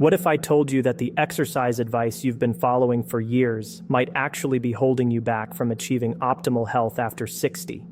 What if I told you that the exercise advice you've been following for years might actually be holding you back from achieving optimal health after 60?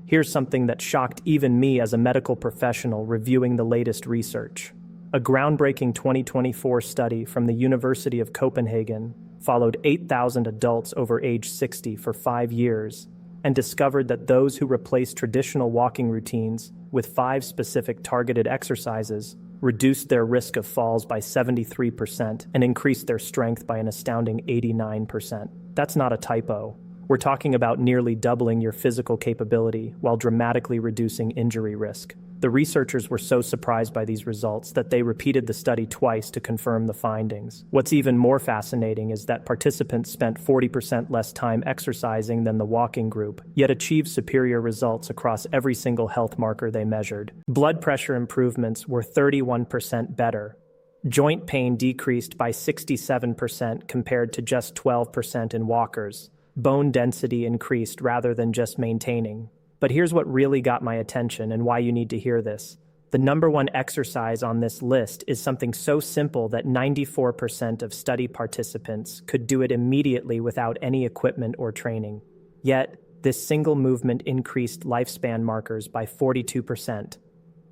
Here's something that shocked even me as a medical professional reviewing the latest research. A groundbreaking 2024 study from the University of Copenhagen followed 8,000 adults over age 60 for 5 years and discovered that those who replaced traditional walking routines with 5 specific targeted exercises reduced their risk of falls by 73% and increased their strength by an astounding 89%. That's not a typo. We're talking about nearly doubling your physical capability while dramatically reducing injury risk. The researchers were so surprised by these results that they repeated the study twice to confirm the findings. What's even more fascinating is that participants spent 40% less time exercising than the walking group, yet achieved superior results across every single health marker they measured. Blood pressure improvements were 31% better. Joint pain decreased by 67% compared to just 12% in walkers. Bone density increased rather than just maintaining. But here's what really got my attention and why you need to hear this. The number one exercise on this list is something so simple that 94% of study participants could do it immediately without any equipment or training. Yet, this single movement increased lifespan markers by 42%.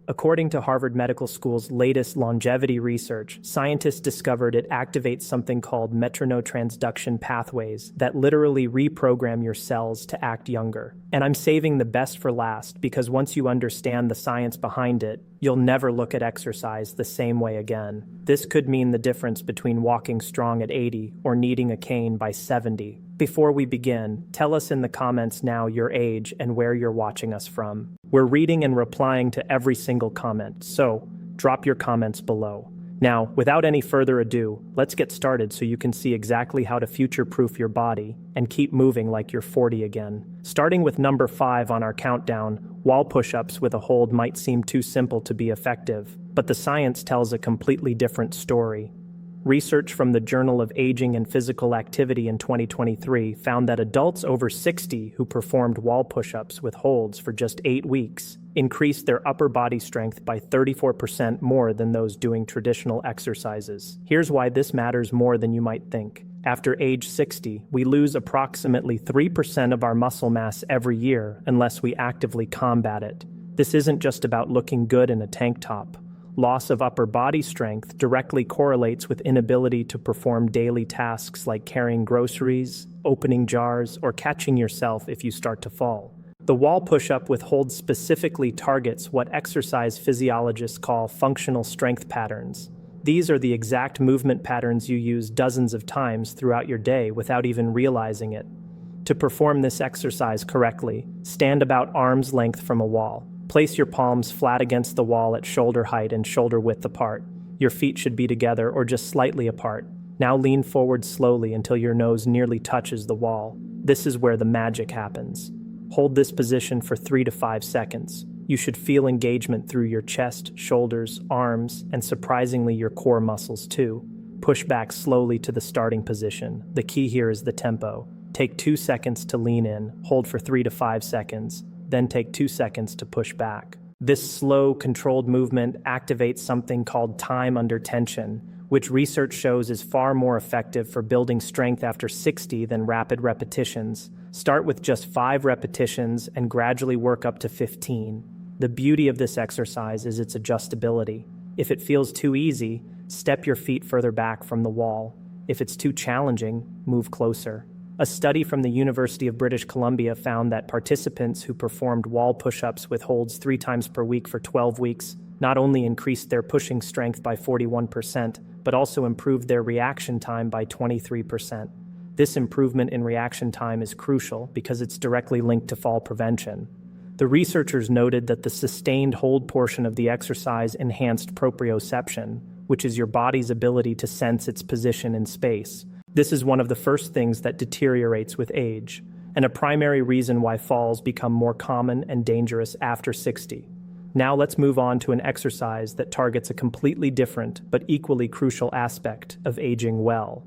According to Harvard Medical School's latest longevity research, scientists discovered it activates something called metronotransduction pathways that literally reprogram your cells to act younger. And I'm saving the best for last because once you understand the science behind it, you'll never look at exercise the same way again. This could mean the difference between walking strong at 80 or needing a cane by 70. Before we begin, tell us in the comments now your age and where you're watching us from. We're reading and replying to every single comment, so drop your comments below. Now, without any further ado, let's get started so you can see exactly how to future-proof your body and keep moving like you're 40 again. Starting with number 5 on our countdown, wall push-ups with a hold might seem too simple to be effective, but the science tells a completely different story. Research from the Journal of Aging and Physical Activity in 2023 found that adults over 60 who performed wall push-ups with holds for just 8 weeks increased their upper body strength by 34% more than those doing traditional exercises. Here's why this matters more than you might think. After age 60, we lose approximately 3% of our muscle mass every year unless we actively combat it. This isn't just about looking good in a tank top. Loss of upper body strength directly correlates with inability to perform daily tasks like carrying groceries, opening jars, or catching yourself if you start to fall. The wall push-up with hold specifically targets what exercise physiologists call functional strength patterns. These are the exact movement patterns you use dozens of times throughout your day without even realizing it. To perform this exercise correctly, stand about arm's length from a wall. Place your palms flat against the wall at shoulder height and shoulder width apart. Your feet should be together or just slightly apart. Now lean forward slowly until your nose nearly touches the wall. This is where the magic happens. Hold this position for 3 to 5 seconds. You should feel engagement through your chest, shoulders, arms, and surprisingly your core muscles too. Push back slowly to the starting position. The key here is the tempo. Take 2 seconds to lean in, hold for 3 to 5 seconds. Then take 2 seconds to push back. This slow, controlled movement activates something called time under tension, which research shows is far more effective for building strength after 60 than rapid repetitions. Start with just 5 repetitions and gradually work up to 15. The beauty of this exercise is its adjustability. If it feels too easy, step your feet further back from the wall. If it's too challenging, move closer. A study from the University of British Columbia found that participants who performed wall push-ups with holds 3 times per week for 12 weeks not only increased their pushing strength by 41%, but also improved their reaction time by 23%. This improvement in reaction time is crucial because it's directly linked to fall prevention. The researchers noted that the sustained hold portion of the exercise enhanced proprioception, which is your body's ability to sense its position in space. This is one of the first things that deteriorates with age, and a primary reason why falls become more common and dangerous after 60. Now let's move on to an exercise that targets a completely different but equally crucial aspect of aging well.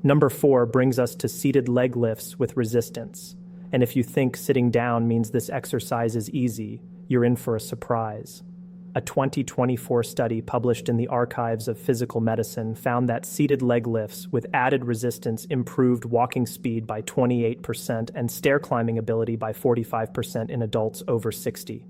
Number 4 brings us to seated leg lifts with resistance. And if you think sitting down means this exercise is easy, you're in for a surprise. A 2024 study published in the Archives of Physical Medicine found that seated leg lifts with added resistance improved walking speed by 28% and stair climbing ability by 45% in adults over 60.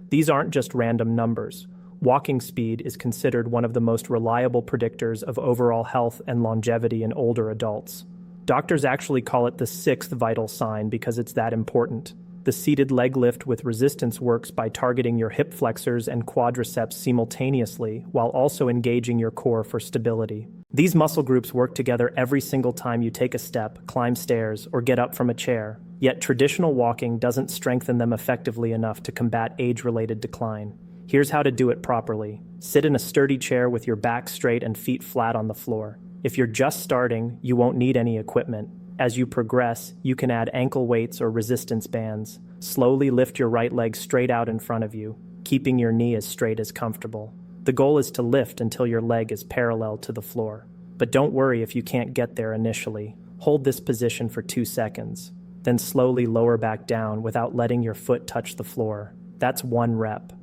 These aren't just random numbers. Walking speed is considered one of the most reliable predictors of overall health and longevity in older adults. Doctors actually call it the sixth vital sign because it's that important. The seated leg lift with resistance works by targeting your hip flexors and quadriceps simultaneously while also engaging your core for stability. These muscle groups work together every single time you take a step, climb stairs, or get up from a chair. Yet traditional walking doesn't strengthen them effectively enough to combat age-related decline. Here's how to do it properly. Sit in a sturdy chair with your back straight and feet flat on the floor. If you're just starting, you won't need any equipment. As you progress, you can add ankle weights or resistance bands. Slowly lift your right leg straight out in front of you, keeping your knee as straight as comfortable. The goal is to lift until your leg is parallel to the floor. But don't worry if you can't get there initially. Hold this position for 2 seconds, then slowly lower back down without letting your foot touch the floor. That's 1 rep.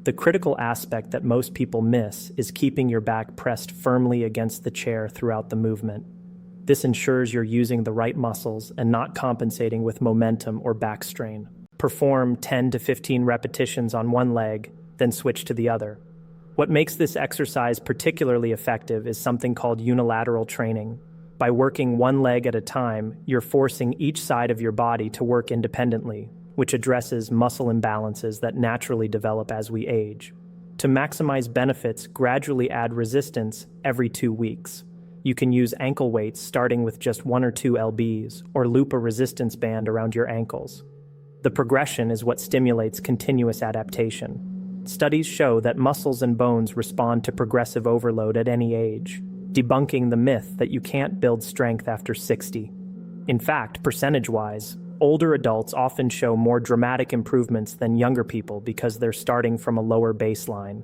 The critical aspect that most people miss is keeping your back pressed firmly against the chair throughout the movement. This ensures you're using the right muscles and not compensating with momentum or back strain. Perform 10 to 15 repetitions on one leg, then switch to the other. What makes this exercise particularly effective is something called unilateral training. By working one leg at a time, you're forcing each side of your body to work independently, which addresses muscle imbalances that naturally develop as we age. To maximize benefits, gradually add resistance every 2 weeks. You can use ankle weights starting with just 1 or 2 lbs, or loop a resistance band around your ankles. The progression is what stimulates continuous adaptation. Studies show that muscles and bones respond to progressive overload at any age, debunking the myth that you can't build strength after 60. In fact, percentage-wise, older adults often show more dramatic improvements than younger people because they're starting from a lower baseline.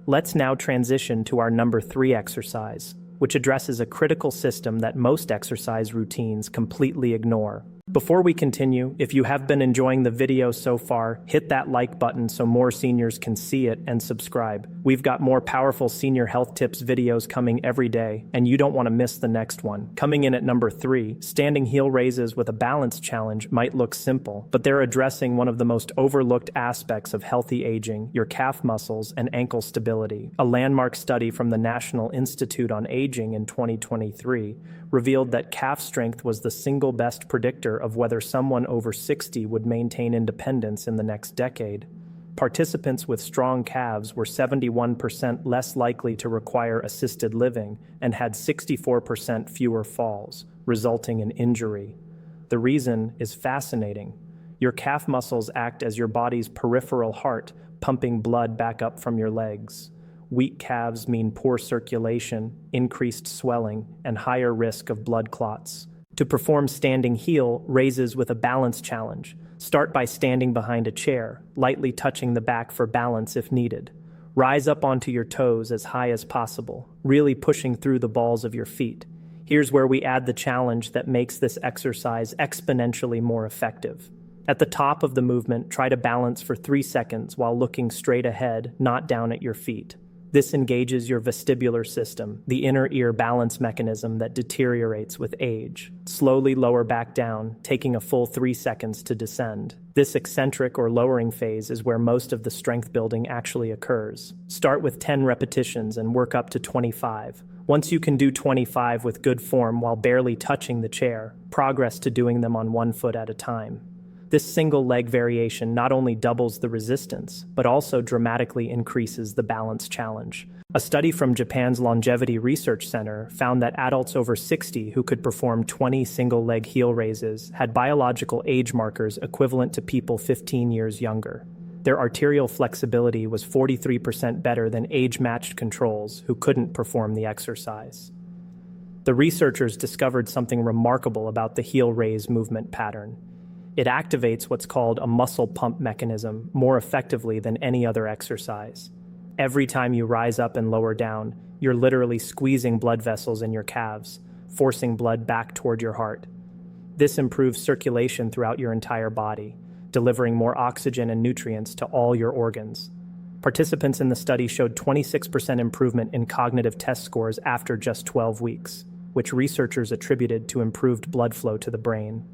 Let's now transition to our number 3 exercise, which addresses a critical system that most exercise routines completely ignore. Before we continue, if you have been enjoying the video so far, hit that like button so more seniors can see it and subscribe. We've got more powerful senior health tips videos coming every day, and you don't want to miss the next one. Coming in at number 3, standing heel raises with a balance challenge might look simple, but they're addressing one of the most overlooked aspects of healthy aging, your calf muscles and ankle stability. A landmark study from the National Institute on Aging in 2023 revealed that calf strength was the single best predictor of whether someone over 60 would maintain independence in the next decade. Participants with strong calves were 71% less likely to require assisted living and had 64% fewer falls, resulting in injury. The reason is fascinating. Your calf muscles act as your body's peripheral heart, pumping blood back up from your legs. Weak calves mean poor circulation, increased swelling, and higher risk of blood clots. To perform standing heel raises with a balance challenge, start by standing behind a chair, lightly touching the back for balance if needed. Rise up onto your toes as high as possible, really pushing through the balls of your feet. Here's where we add the challenge that makes this exercise exponentially more effective. At the top of the movement, try to balance for 3 seconds while looking straight ahead, not down at your feet. This engages your vestibular system, the inner ear balance mechanism that deteriorates with age. Slowly lower back down, taking a full 3 seconds to descend. This eccentric or lowering phase is where most of the strength building actually occurs. Start with 10 repetitions and work up to 25. Once you can do 25 with good form while barely touching the chair, progress to doing them on 1 foot at a time. This single leg variation not only doubles the resistance, but also dramatically increases the balance challenge. A study from Japan's Longevity Research Center found that adults over 60 who could perform 20 single leg heel raises had biological age markers equivalent to people 15 years younger. Their arterial flexibility was 43% better than age-matched controls who couldn't perform the exercise. The researchers discovered something remarkable about the heel raise movement pattern. It activates what's called a muscle pump mechanism more effectively than any other exercise. Every time you rise up and lower down, you're literally squeezing blood vessels in your calves, forcing blood back toward your heart. This improves circulation throughout your entire body, delivering more oxygen and nutrients to all your organs. Participants in the study showed 26% improvement in cognitive test scores after just 12 weeks, which researchers attributed to improved blood flow to the brain.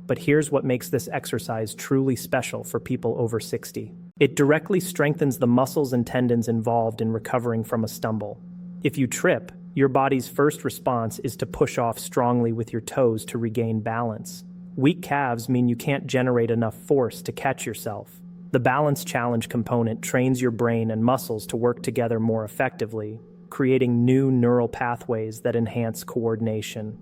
But here's what makes this exercise truly special for people over 60. It directly strengthens the muscles and tendons involved in recovering from a stumble. If you trip, your body's first response is to push off strongly with your toes to regain balance. Weak calves mean you can't generate enough force to catch yourself. The balance challenge component trains your brain and muscles to work together more effectively, creating new neural pathways that enhance coordination.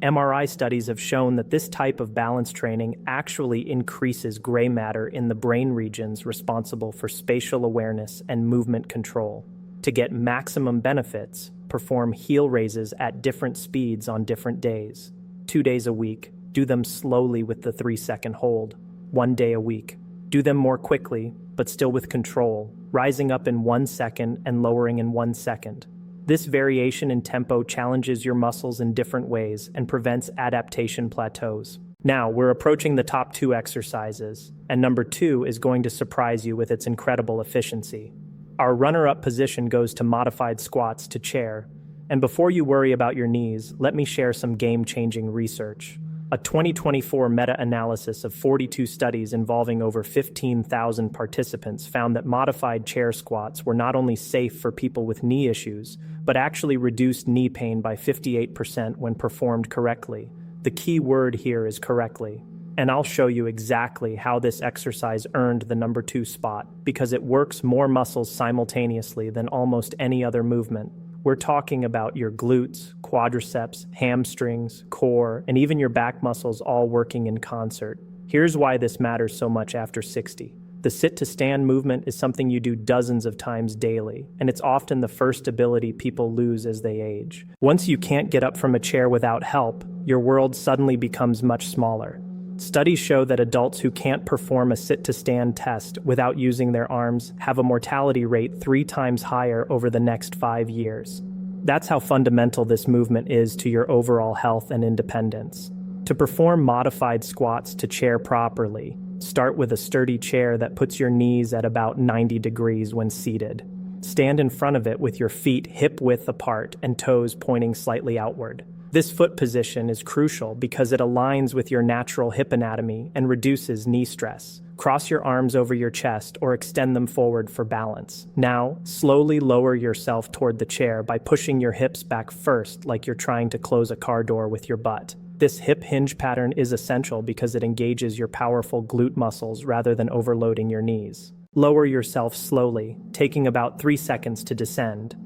MRI studies have shown that this type of balance training actually increases gray matter in the brain regions responsible for spatial awareness and movement control. To get maximum benefits, perform heel raises at different speeds on different days. 2 days a week, do them slowly with the 3-second hold. 1 day a week, do them more quickly, but still with control, rising up in 1 second and lowering in 1 second. This variation in tempo challenges your muscles in different ways and prevents adaptation plateaus. Now, we're approaching the top 2 exercises, and number 2 is going to surprise you with its incredible efficiency. Our runner-up position goes to modified squats to chair, and before you worry about your knees, let me share some game-changing research. A 2024 meta-analysis of 42 studies involving over 15,000 participants found that modified chair squats were not only safe for people with knee issues, but actually reduced knee pain by 58% when performed correctly. The key word here is correctly. And I'll show you exactly how this exercise earned the number 2 spot, because it works more muscles simultaneously than almost any other movement. We're talking about your glutes, quadriceps, hamstrings, core, and even your back muscles all working in concert. Here's why this matters so much after 60. The sit-to-stand movement is something you do dozens of times daily, and it's often the first ability people lose as they age. Once you can't get up from a chair without help, your world suddenly becomes much smaller. Studies show that adults who can't perform a sit-to-stand test without using their arms have a mortality rate 3 times higher over the next 5 years. That's how fundamental this movement is to your overall health and independence. To perform modified squats to chair properly, start with a sturdy chair that puts your knees at about 90 degrees when seated. Stand in front of it with your feet hip-width apart and toes pointing slightly outward. This foot position is crucial because it aligns with your natural hip anatomy and reduces knee stress. Cross your arms over your chest or extend them forward for balance. Now, slowly lower yourself toward the chair by pushing your hips back first, like you're trying to close a car door with your butt. This hip hinge pattern is essential because it engages your powerful glute muscles rather than overloading your knees. Lower yourself slowly, taking about 3 seconds to descend.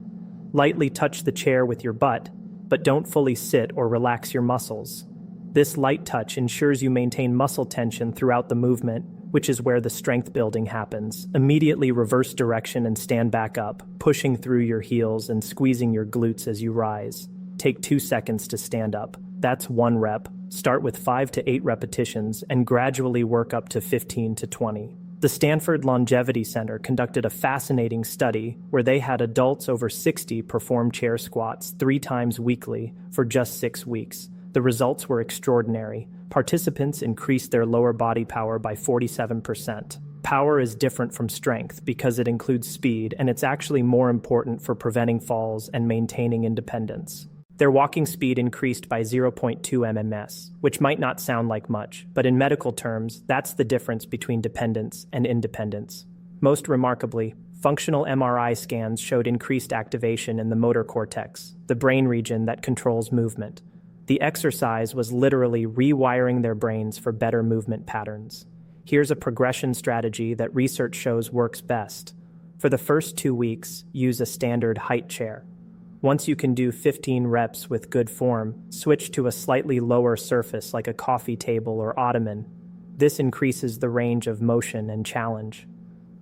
Lightly touch the chair with your butt, but don't fully sit or relax your muscles. This light touch ensures you maintain muscle tension throughout the movement, which is where the strength building happens. Immediately reverse direction and stand back up, pushing through your heels and squeezing your glutes as you rise. Take 2 seconds to stand up. That's 1 rep. Start with 5 to 8 repetitions and gradually work up to 15 to 20. The Stanford Longevity Center conducted a fascinating study where they had adults over 60 perform chair squats 3 times weekly for just 6 weeks. The results were extraordinary. Participants increased their lower body power by 47%. Power is different from strength because it includes speed, and it's actually more important for preventing falls and maintaining independence. Their walking speed increased by 0.2 ms, which might not sound like much, but in medical terms, that's the difference between dependence and independence. Most remarkably, functional MRI scans showed increased activation in the motor cortex, the brain region that controls movement. The exercise was literally rewiring their brains for better movement patterns. Here's a progression strategy that research shows works best. For the first 2 weeks, use a standard height chair. Once you can do 15 reps with good form, switch to a slightly lower surface like a coffee table or ottoman. This increases the range of motion and challenge.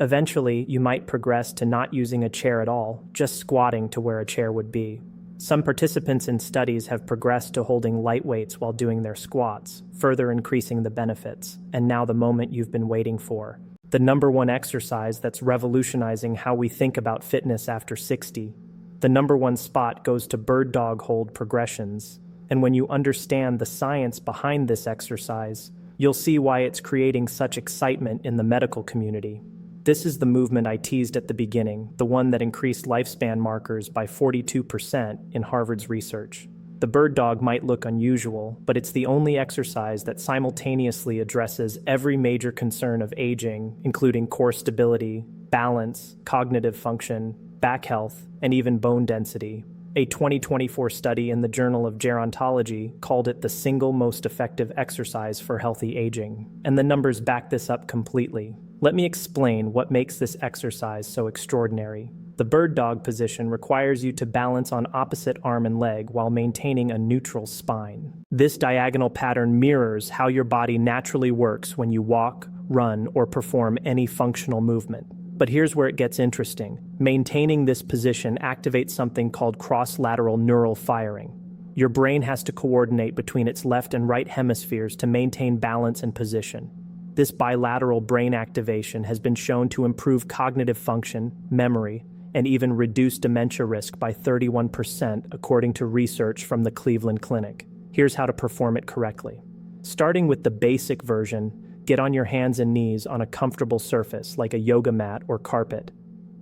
Eventually, you might progress to not using a chair at all, just squatting to where a chair would be. Some participants in studies have progressed to holding light weights while doing their squats, further increasing the benefits. And now the moment you've been waiting for. The number 1 exercise that's revolutionizing how we think about fitness after 60. The number 1 spot goes to bird dog hold progressions. And when you understand the science behind this exercise, you'll see why it's creating such excitement in the medical community. This is the movement I teased at the beginning, the one that increased lifespan markers by 42% in Harvard's research. The bird dog might look unusual, but it's the only exercise that simultaneously addresses every major concern of aging, including core stability, balance, cognitive function, back health, and even bone density. A 2024 study in the Journal of Gerontology called it the single most effective exercise for healthy aging, and the numbers back this up completely. Let me explain what makes this exercise so extraordinary. The bird dog position requires you to balance on opposite arm and leg while maintaining a neutral spine. This diagonal pattern mirrors how your body naturally works when you walk, run, or perform any functional movement. But here's where it gets interesting. Maintaining this position activates something called cross-lateral neural firing. Your brain has to coordinate between its left and right hemispheres to maintain balance and position. This bilateral brain activation has been shown to improve cognitive function, memory, and even reduce dementia risk by 31%, according to research from the Cleveland Clinic. Here's how to perform it correctly. Starting with the basic version, get on your hands and knees on a comfortable surface like a yoga mat or carpet.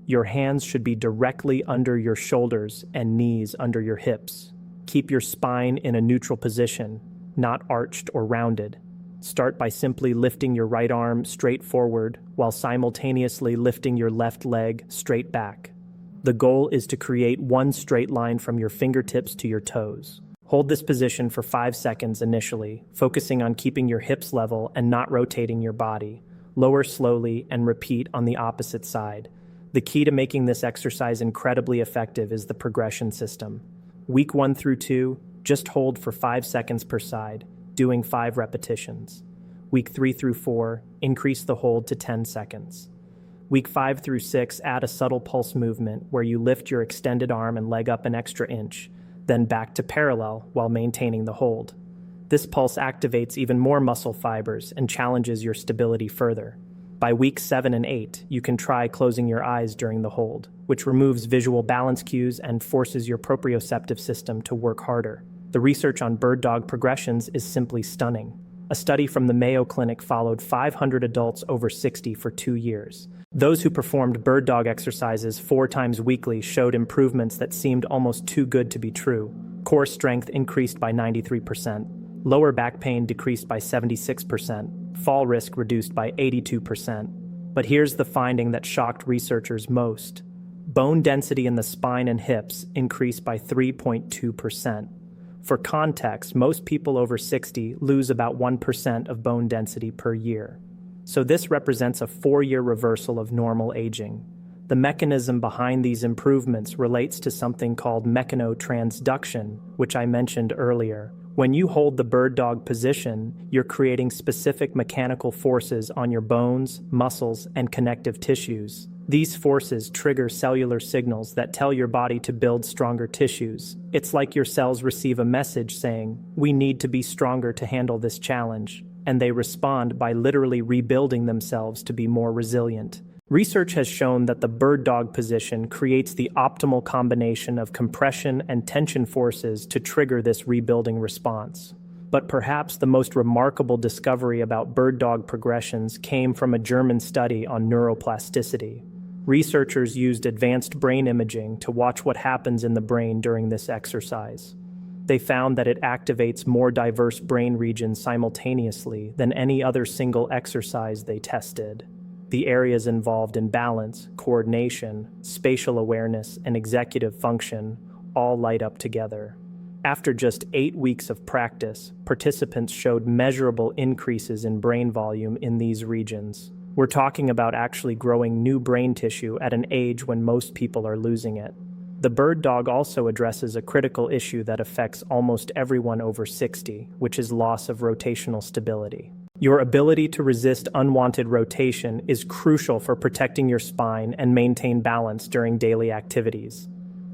Your hands should be directly under your shoulders and knees under your hips. Keep your spine in a neutral position, not arched or rounded. Start by simply lifting your right arm straight forward while simultaneously lifting your left leg straight back. The goal is to create one straight line from your fingertips to your toes. Hold this position for 5 seconds initially, focusing on keeping your hips level and not rotating your body. Lower slowly and repeat on the opposite side. The key to making this exercise incredibly effective is the progression system. Week 1 through 2, just hold for 5 seconds per side, doing 5 repetitions. Week 3 through 4, increase the hold to 10 seconds. Week 5 through 6, add a subtle pulse movement where you lift your extended arm and leg up an extra inch, then back to parallel while maintaining the hold. This pulse activates even more muscle fibers and challenges your stability further. By week 7 and 8, you can try closing your eyes during the hold, which removes visual balance cues and forces your proprioceptive system to work harder. The research on bird dog progressions is simply stunning. A study from the Mayo Clinic followed 500 adults over 60 for 2 years. Those who performed bird dog exercises 4 times weekly showed improvements that seemed almost too good to be true. Core strength increased by 93%, lower back pain decreased by 76%, fall risk reduced by 82%. But here's the finding that shocked researchers most. Bone density in the spine and hips increased by 3.2%. For context, most people over 60 lose about 1% of bone density per year. So this represents a 4-year reversal of normal aging. The mechanism behind these improvements relates to something called mechanotransduction, which I mentioned earlier. When you hold the bird dog position, you're creating specific mechanical forces on your bones, muscles, and connective tissues. These forces trigger cellular signals that tell your body to build stronger tissues. It's like your cells receive a message saying, "We need to be stronger to handle this challenge," and they respond by literally rebuilding themselves to be more resilient. Research has shown that the bird dog position creates the optimal combination of compression and tension forces to trigger this rebuilding response. But perhaps the most remarkable discovery about bird dog progressions came from a German study on neuroplasticity. Researchers used advanced brain imaging to watch what happens in the brain during this exercise. They found that it activates more diverse brain regions simultaneously than any other single exercise they tested. The areas involved in balance, coordination, spatial awareness, and executive function all light up together. After just 8 weeks of practice, participants showed measurable increases in brain volume in these regions. We're talking about actually growing new brain tissue at an age when most people are losing it. The bird dog also addresses a critical issue that affects almost everyone over 60, which is loss of rotational stability. Your ability to resist unwanted rotation is crucial for protecting your spine and maintain balance during daily activities.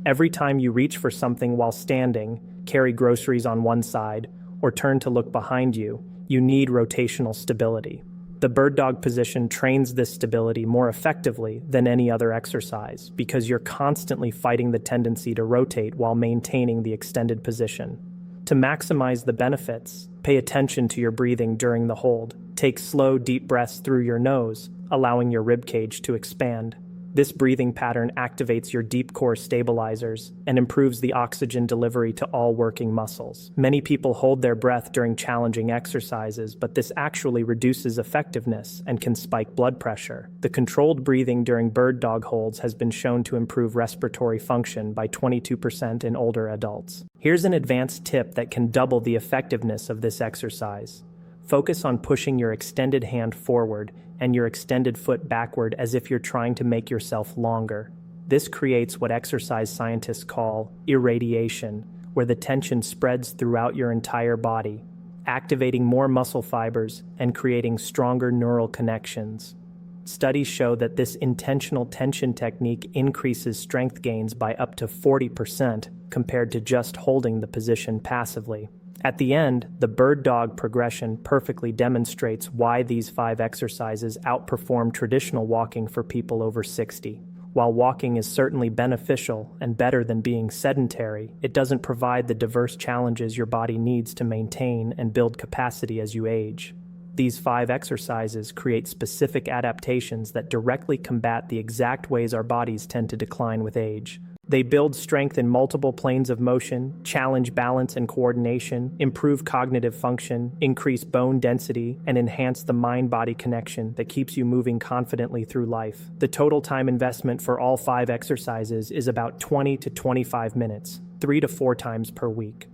Every time you reach for something while standing, carry groceries on one side, or turn to look behind you, you need rotational stability. The bird dog position trains this stability more effectively than any other exercise because you're constantly fighting the tendency to rotate while maintaining the extended position. To maximize the benefits, pay attention to your breathing during the hold. Take slow, deep breaths through your nose, allowing your ribcage to expand. This breathing pattern activates your deep core stabilizers and improves the oxygen delivery to all working muscles. Many people hold their breath during challenging exercises, but this actually reduces effectiveness and can spike blood pressure. The controlled breathing during bird dog holds has been shown to improve respiratory function by 22% in older adults. Here's an advanced tip that can double the effectiveness of this exercise. Focus on pushing your extended hand forward and your extended foot backward as if you're trying to make yourself longer. This creates what exercise scientists call irradiation, where the tension spreads throughout your entire body, activating more muscle fibers and creating stronger neural connections. Studies show that this intentional tension technique increases strength gains by up to 40% compared to just holding the position passively. At the end, the bird dog progression perfectly demonstrates why these 5 exercises outperform traditional walking for people over 60. While walking is certainly beneficial and better than being sedentary, it doesn't provide the diverse challenges your body needs to maintain and build capacity as you age. These 5 exercises create specific adaptations that directly combat the exact ways our bodies tend to decline with age. They build strength in multiple planes of motion, challenge balance and coordination, improve cognitive function, increase bone density, and enhance the mind-body connection that keeps you moving confidently through life. The total time investment for all 5 exercises is about 20 to 25 minutes, 3 to 4 times per week.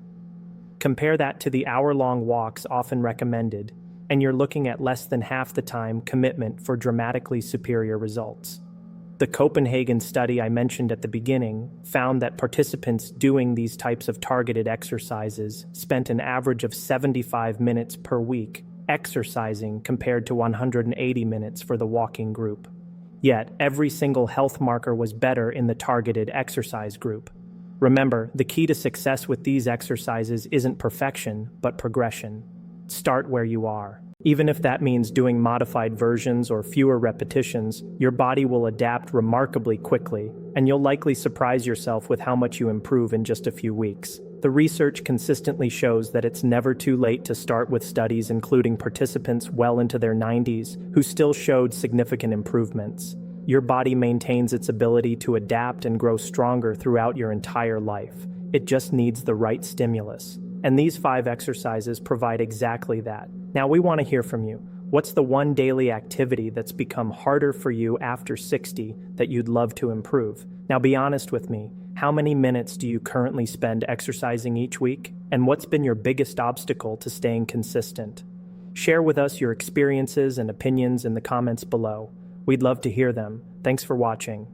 Compare that to the hour-long walks often recommended, and you're looking at less than half the time commitment for dramatically superior results. The Copenhagen study I mentioned at the beginning found that participants doing these types of targeted exercises spent an average of 75 minutes per week exercising compared to 180 minutes for the walking group. Yet, every single health marker was better in the targeted exercise group. Remember, the key to success with these exercises isn't perfection, but progression. Start where you are. Even if that means doing modified versions or fewer repetitions, your body will adapt remarkably quickly, and you'll likely surprise yourself with how much you improve in just a few weeks. The research consistently shows that it's never too late to start, with studies including participants well into their 90s who still showed significant improvements. Your body maintains its ability to adapt and grow stronger throughout your entire life. It just needs the right stimulus. And these 5 exercises provide exactly that. Now we want to hear from you. What's the one daily activity that's become harder for you after 60 that you'd love to improve? Now be honest with me. How many minutes do you currently spend exercising each week? And what's been your biggest obstacle to staying consistent? Share with us your experiences and opinions in the comments below. We'd love to hear them. Thanks for watching.